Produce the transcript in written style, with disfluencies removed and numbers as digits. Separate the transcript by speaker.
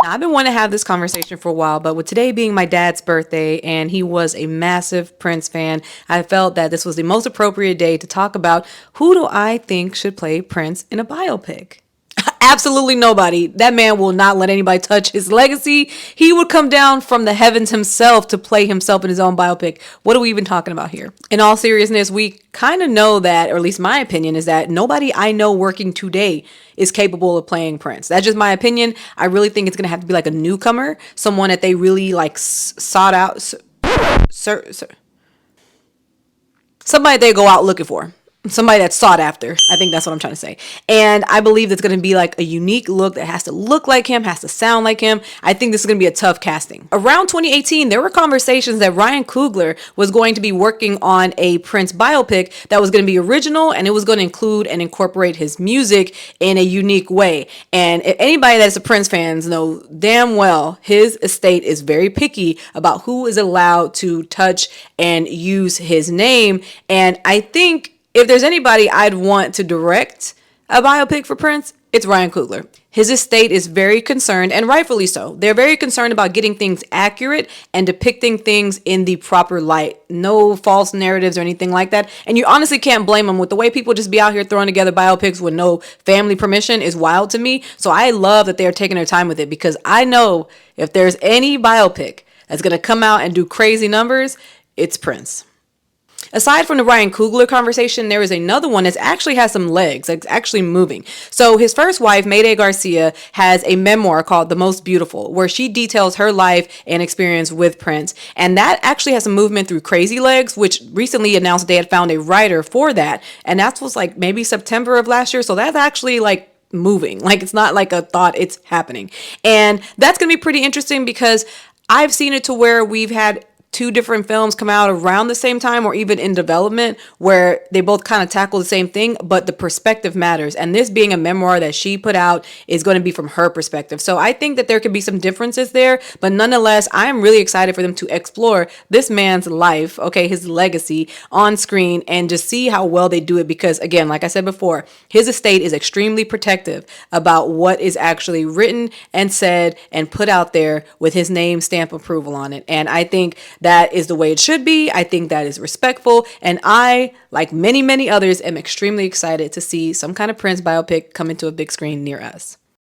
Speaker 1: I've been wanting to have this conversation for a while, but with today being my dad's birthday and he was a massive Prince fan, I felt that this was the most appropriate day to talk about who do I think should play Prince in a biopic. Absolutely nobody. That man will not let anybody touch his legacy. He would come down from the heavens himself to play himself in his own biopic. What are we even talking about here? In all seriousness, we kind of know that, or at least my opinion is that nobody I know working today is capable of playing Prince. That's just my opinion. I really think it's going to have to be like a newcomer, someone that they really like sought out, somebody they go out looking for. Somebody that's sought after. I think that's what I'm trying to say. And I believe it's going to be like a unique look that has to look like him, has to sound like him. I think this is going to be a tough casting. Around 2018, there were conversations that Ryan Coogler was going to be working on a Prince biopic that was going to be original and it was going to include and incorporate his music in a unique way. And if anybody that's a Prince fans know damn well his estate is very picky about who is allowed to touch and use his name. And I think if there's anybody I'd want to direct a biopic for Prince, it's Ryan Coogler. His estate is very concerned, and rightfully so. They're very concerned about getting things accurate and depicting things in the proper light. No false narratives or anything like that. And you honestly can't blame them with the way people just be out here throwing together biopics with no family permission is wild to me. So I love that they're taking their time with it because I know if there's any biopic that's going to come out and do crazy numbers, it's Prince. Aside from the Ryan Coogler conversation, there is another one that actually has some legs, that's actually moving. So his first wife, Mayday Garcia, has a memoir called The Most Beautiful, where she details her life and experience with Prince. And that actually has some movement through Crazy Legs, which recently announced they had found a writer for that. And that was like maybe September of last year. So that's actually like moving. Like it's not like a thought, it's happening. And that's going to be pretty interesting because I've seen it to where we've had two different films come out around the same time or even in development where they both kind of tackle the same thing, but the perspective matters. And this being a memoir that she put out is going to be from her perspective. So I think that there could be some differences there, but nonetheless, I am really excited for them to explore this man's life, okay, his legacy on screen and just see how well they do it. Because again, like I said before, his estate is extremely protective about what is actually written and said and put out there with his name stamp approval on it. And I think that is the way it should be. I think that is respectful. And I, like many, many others, am extremely excited to see some kind of Prince biopic come into a big screen near us.